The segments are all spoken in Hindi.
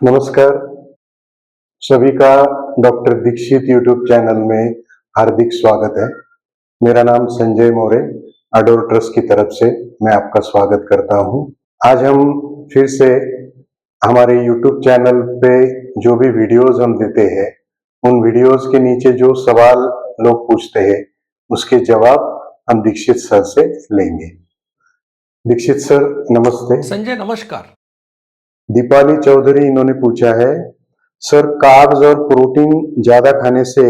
नमस्कार, सभी का डॉक्टर दीक्षित यूट्यूब चैनल में हार्दिक स्वागत है। मेरा नाम संजय मोरे, अडोर ट्रस्ट की तरफ से मैं आपका स्वागत करता हूँ। आज हम फिर से हमारे यूट्यूब चैनल पे जो भी वीडियोस हम देते हैं, उन वीडियोस के नीचे जो सवाल लोग पूछते हैं, उसके जवाब हम दीक्षित सर से लेंगे। दीक्षित सर नमस्ते। संजय नमस्कार। दीपाली चौधरी इन्होंने पूछा है, सर कार्ब्स और प्रोटीन ज्यादा खाने से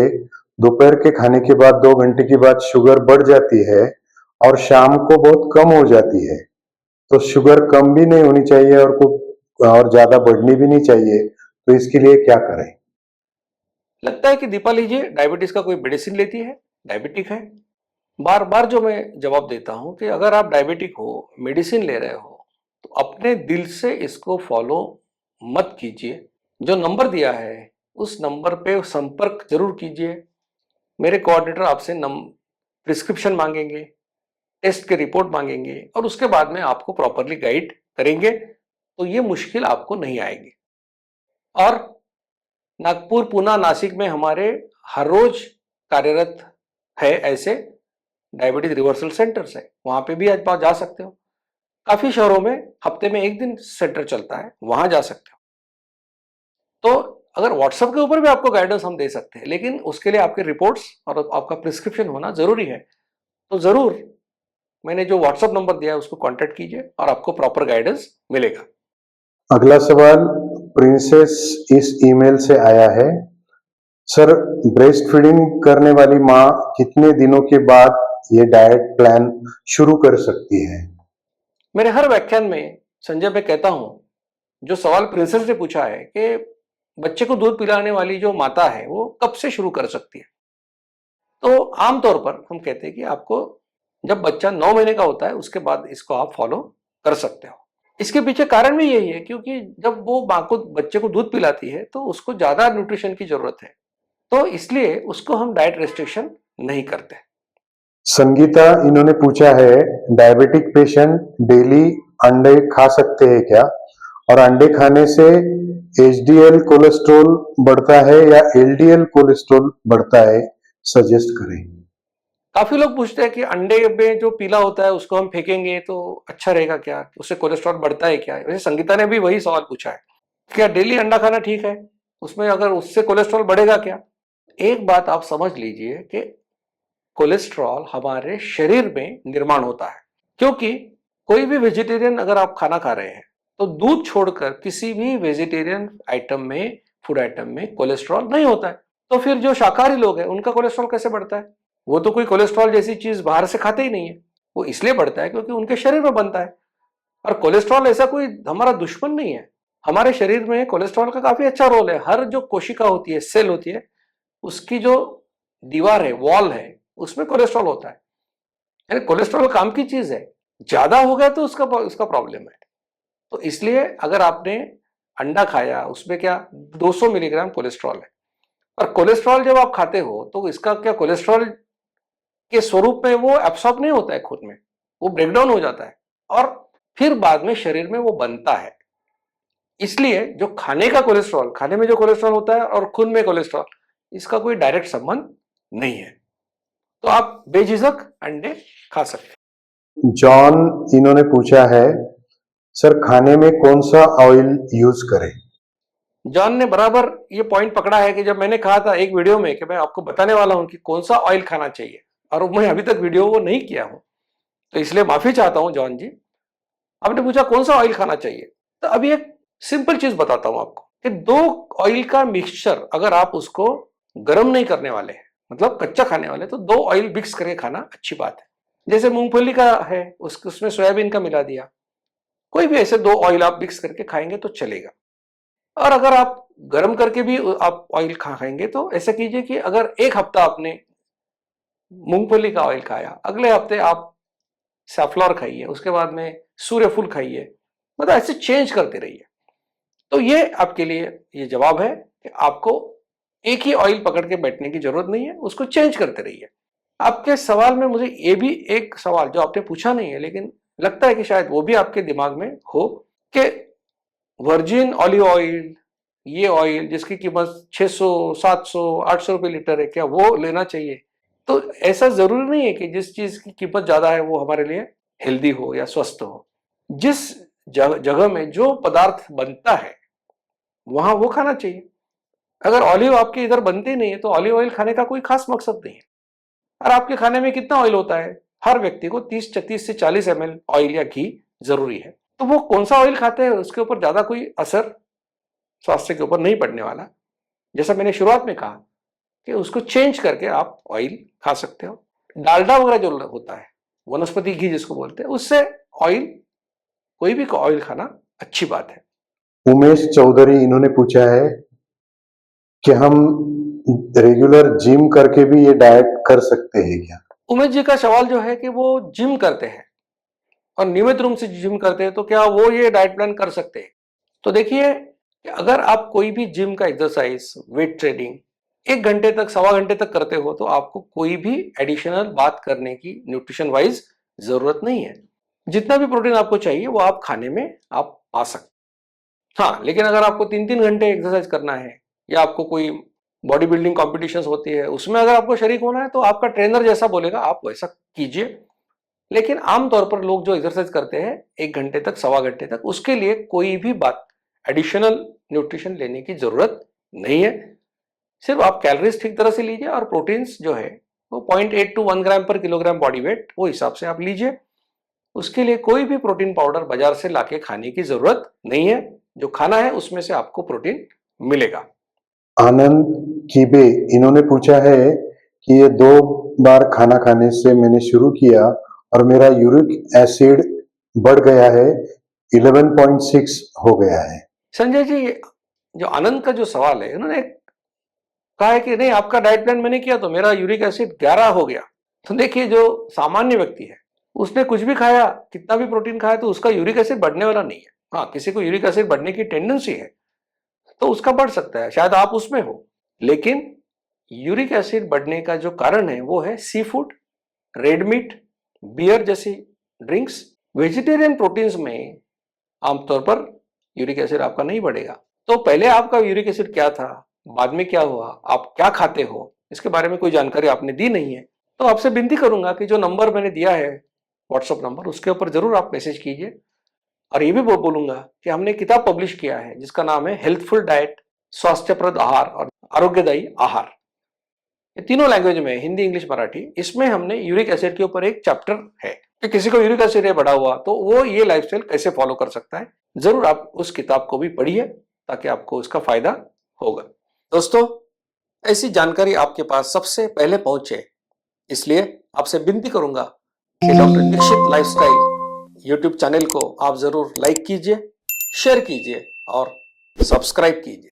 दोपहर के खाने के बाद 2 घंटे के बाद शुगर बढ़ जाती है और शाम को बहुत कम हो जाती है। तो शुगर कम भी नहीं होनी चाहिए और ज्यादा बढ़नी भी नहीं चाहिए, तो इसके लिए क्या करें? लगता है कि दीपाली जी डायबिटीज का कोई मेडिसिन लेती है, डायबिटिक है। बार बार जो मैं जवाब देता हूं कि अगर आप डायबिटिक हो, मेडिसिन ले रहे हो, तो अपने दिल से इसको फॉलो मत कीजिए। जो नंबर दिया है उस नंबर पे संपर्क जरूर कीजिए। मेरे कोऑर्डिनेटर आपसे प्रिस्क्रिप्शन मांगेंगे, टेस्ट के रिपोर्ट मांगेंगे और उसके बाद में आपको प्रॉपरली गाइड करेंगे, तो ये मुश्किल आपको नहीं आएगी। और नागपुर, पुणे, नासिक में हमारे हर रोज कार्यरत है ऐसे डायबिटीज रिवर्सल सेंटर्स है, वहां पे भी आज आप जा सकते हो। काफी शहरों में हफ्ते में एक दिन सेंटर चलता है, वहां जा सकते हो। तो अगर व्हाट्सएप के ऊपर भी आपको गाइडेंस हम दे सकते हैं, लेकिन उसके लिए आपके रिपोर्ट्स और आपका प्रिस्क्रिप्शन होना जरूरी है। तो जरूर मैंने जो व्हाट्सएप नंबर दिया है उसको कांटेक्ट कीजिए और आपको प्रॉपर गाइडेंस मिलेगा। अगला सवाल प्रिंसेस इस ईमेल से आया है, सर ब्रेस्ट फीडिंग करने वाली माँ कितने दिनों के बाद ये डाइट प्लान शुरू कर सकती है? मेरे हर व्याख्यान में संजय मैं कहता हूं, जो सवाल प्रिंसेस ने पूछा है कि बच्चे को दूध पिलाने वाली जो माता है वो कब से शुरू कर सकती है, तो आमतौर पर हम कहते हैं कि आपको जब बच्चा 9 महीने का होता है उसके बाद इसको आप फॉलो कर सकते हो। इसके पीछे कारण भी यही है क्योंकि जब वो माँ को बच्चे को दूध पिलाती है तो उसको ज्यादा न्यूट्रिशन की जरूरत है, तो इसलिए उसको हम डाइट रेस्ट्रिक्शन नहीं करते। संगीता इन्होंने पूछा है, डायबिटिक पेशेंट डेली अंडे खा सकते हैं क्या, और अंडे खाने से एचडीएल कोलेस्ट्रॉल बढ़ता है या एलडीएल कोलेस्ट्रॉल बढ़ता है, सजेस्ट करें। काफी लोग पूछते हैं कि अंडे में जो पीला होता है उसको हम फेंकेंगे तो अच्छा रहेगा क्या, उससे कोलेस्ट्रॉल बढ़ता है क्या। वैसे संगीता ने भी वही सवाल पूछा है, क्या डेली अंडा खाना ठीक है, उसमें अगर उससे कोलेस्ट्रॉल बढ़ेगा क्या। एक बात आप समझ लीजिए कि कोलेस्ट्रॉल हमारे शरीर में निर्माण होता है, क्योंकि कोई भी वेजिटेरियन अगर आप खाना खा रहे हैं तो दूध छोड़कर किसी भी वेजिटेरियन आइटम में, फूड आइटम में कोलेस्ट्रॉल नहीं होता है। तो फिर जो शाकाहारी लोग हैं उनका कोलेस्ट्रॉल कैसे बढ़ता है। वो तो कोई कोलेस्ट्रॉल जैसी चीज बाहर से खाते ही नहीं है, वो इसलिए बढ़ता है क्योंकि उनके शरीर में बनता है। और कोलेस्ट्रॉल ऐसा कोई हमारा दुश्मन नहीं है। हमारे शरीर में कोलेस्ट्रॉल का काफी अच्छा रोल है। हर जो कोशिका होती है, सेल होती है, उसकी जो दीवार है, वॉल है, उसमें कोलेस्ट्रॉल होता है। यानी कोलेस्ट्रॉल काम की चीज है, ज्यादा हो गया तो उसका उसका प्रॉब्लम है। तो इसलिए अगर आपने अंडा खाया, उसमें क्या 200 मिलीग्राम कोलेस्ट्रॉल है, और कोलेस्ट्रॉल जब आप खाते हो तो इसका क्या, कोलेस्ट्रॉल के स्वरूप में वो एब्सॉर्ब नहीं होता है खुद में, वो ब्रेकडाउन हो जाता है और फिर बाद में शरीर में वो बनता है। इसलिए जो खाने का कोलेस्ट्रॉल, खाने में जो कोलेस्ट्रॉल होता है और खून में कोलेस्ट्रॉल, इसका कोई डायरेक्ट संबंध नहीं है। तो आप बेझिझक अंडे खा सकते हैं। जॉन इन्होंने पूछा है, सर खाने में कौन सा ऑयल यूज करें? जॉन ने बराबर ये पॉइंट पकड़ा है कि जब मैंने कहा था एक वीडियो में कि मैं आपको बताने वाला हूं कि कौन सा ऑयल खाना चाहिए, और मैं अभी तक वीडियो वो नहीं किया हूं, तो इसलिए माफी चाहता हूं जॉन जी। आपने पूछा कौन सा ऑयल खाना चाहिए, तो अभी एक सिंपल चीज बताता हूं आपको कि दो ऑयल का मिक्सचर अगर आप उसको गर्म नहीं करने वाले हैं, मतलब कच्चा खाने वाले, तो दो ऑयल मिक्स करके खाना अच्छी बात है। जैसे मूंगफली का है, उसमें सोयाबीन का मिला दिया, कोई भी ऐसे दो ऑयल आप मिक्स करके खाएंगे तो चलेगा। और अगर आप गर्म करके भी आप ऑयल खाएंगे तो ऐसा कीजिए कि अगर एक हफ्ता आपने मूंगफली का ऑयल खाया, अगले हफ्ते आप सैफ्लॉर खाइए, उसके बाद में सूर्यफूल खाइए, मतलब ऐसे चेंज करते रहिए। तो ये आपके लिए ये जवाब है कि आपको एक ही ऑयल पकड़ के बैठने की जरूरत नहीं है, उसको चेंज करते रहिए। आपके सवाल में मुझे ये भी एक सवाल जो आपने पूछा नहीं है, लेकिन लगता है कि शायद वो भी आपके दिमाग में हो, कि वर्जिन ऑलिव ऑयल ये ऑयल जिसकी कीमत 600, 700, 800 रुपये लीटर है, क्या वो लेना चाहिए? तो ऐसा जरूरी नहीं है कि जिस चीज की कीमत ज्यादा है वो हमारे लिए हेल्दी हो या स्वस्थ हो। जिस जगह में जो पदार्थ बनता है वहां वो खाना चाहिए। अगर ऑलिव आपके इधर बनते नहीं है तो ऑलिव ऑयल खाने का कोई खास मकसद नहीं है। और आपके खाने में कितना ऑयल होता है? हर व्यक्ति को 30 से 40 ml ऑयल या घी जरूरी है। तो वो कौन सा ऑयल खाते हैं उसके ऊपर ज्यादा कोई असर स्वास्थ्य के ऊपर नहीं पड़ने वाला। जैसा मैंने शुरुआत में कहा कि उसको चेंज करके आप ऑयल खा सकते हो। डालडा वगैरह जो होता है, वनस्पति घी जिसको बोलते हैं, उससे ऑयल, कोई भी ऑयल खाना अच्छी बात है। उमेश चौधरी इन्होंने पूछा है कि हम रेगुलर जिम करके भी ये डाइट कर सकते हैं क्या? उमेश जी का सवाल जो है कि वो जिम करते हैं और नियमित रूप से जिम करते हैं तो क्या वो ये डाइट प्लान कर सकते हैं? तो देखिए, अगर आप कोई भी जिम का एक्सरसाइज, वेट ट्रेनिंग 1 घंटे तक, 1.25 घंटे तक करते हो तो आपको कोई भी एडिशनल बात करने की न्यूट्रिशन वाइज जरूरत नहीं है। जितना भी प्रोटीन आपको चाहिए वो आप खाने में आप पा सकते। हाँ, लेकिन अगर आपको 3-3 घंटे एक्सरसाइज करना है या आपको कोई बॉडी बिल्डिंग कॉम्पिटिशन होती है उसमें अगर आपको शरीक होना है तो आपका ट्रेनर जैसा बोलेगा आप वैसा कीजिए। लेकिन आमतौर पर लोग जो एक्सरसाइज करते हैं 1 घंटे तक, 1.25 घंटे तक, उसके लिए कोई भी बात एडिशनल न्यूट्रिशन लेने की जरूरत नहीं है। सिर्फ आप कैलोरीज ठीक तरह से लीजिए और प्रोटीन्स जो है वो 0.8 to 1 ग्राम पर किलोग्राम बॉडी वेट वो हिसाब से आप लीजिए। उसके लिए कोई भी प्रोटीन पाउडर बाजार से लाके खाने की जरूरत नहीं है। जो खाना है उसमें से आपको प्रोटीन मिलेगा। आनंद कीबे इन्होंने पूछा है कि ये 2 बार खाना खाने से मैंने शुरू किया और मेरा यूरिक एसिड बढ़ गया है, 11.6 हो गया है। संजय जी, जो आनंद का जो सवाल है, उन्होंने कहा है कि नहीं आपका डाइट प्लान मैंने किया तो मेरा यूरिक एसिड 11 हो गया। तो देखिए, जो सामान्य व्यक्ति है उसने कुछ भी खाया, कितना भी प्रोटीन खाया, तो उसका यूरिक एसिड बढ़ने वाला नहीं है। हाँ, किसी को यूरिक एसिड बढ़ने की टेंडेंसी है तो उसका बढ़ सकता है, शायद आप उसमें हो। लेकिन यूरिक एसिड बढ़ने का जो कारण है वो है sea food, red meat, beer जैसी ड्रिंक्स। वेजिटेरियन प्रोटीन्स में आमतौर पर यूरिक एसिड आपका नहीं बढ़ेगा। तो पहले आपका यूरिक एसिड क्या था, बाद में क्या हुआ, आप क्या खाते हो, इसके बारे में कोई जानकारी आपने दी नहीं है। तो आपसे विनती करूंगा कि जो नंबर मैंने दिया है, व्हाट्सएप नंबर, उसके ऊपर जरूर आप मैसेज कीजिए। और ये भी बोलूंगा कि हमने किताब पब्लिश किया है जिसका नाम है हेल्थफुल डाइट, स्वास्थ्यप्रद आहार और आरोग्यदायी आहार। ये तीनों लैंग्वेज में, हिंदी, इंग्लिश, मराठी। इसमें हमने यूरिक एसिड के ऊपर एक चैप्टर है कि किसी को यूरिक एसिड है बढ़ा हुआ तो वो ये लाइफस्टाइल कैसे फॉलो कर सकता है। जरूर आप उस किताब को भी पढ़िए ताकि आपको उसका फायदा होगा। दोस्तों, ऐसी जानकारी आपके पास सबसे पहले पहुंचे, इसलिए आपसे विनती करूंगा कि doctor Dikshit lifestyle YouTube channel को आप जरूर लाइक कीजिए, शेयर कीजिए और सब्सक्राइब कीजिए।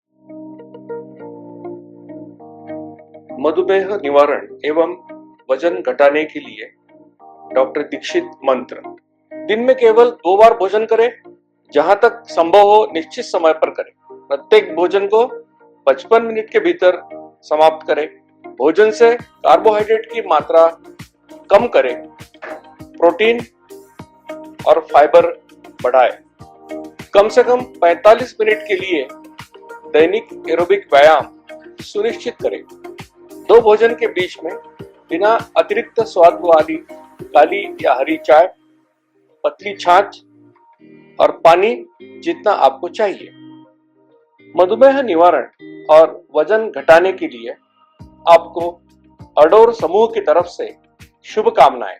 मधुमेह निवारण एवं वजन घटाने के लिए डॉक्टर दीक्षित मंत्र। दिन में केवल 2 बार भोजन करें, जहां तक संभव हो निश्चित समय पर करें। प्रत्येक भोजन को 55 मिनट के भीतर समाप्त करें। भोजन से कार्बोहाइड्रेट की मात्रा कम करें। प्रोटीन और फाइबर बढ़ाएं। कम से कम 45 मिनट के लिए दैनिक एरोबिक व्यायाम सुनिश्चित करें। 2 भोजन के बीच में बिना अतिरिक्त स्वाद वाली काली या हरी चाय, पतली छाछ और पानी जितना आपको चाहिए। मधुमेह निवारण और वजन घटाने के लिए आपको अडोर समूह की तरफ से शुभकामनाएं।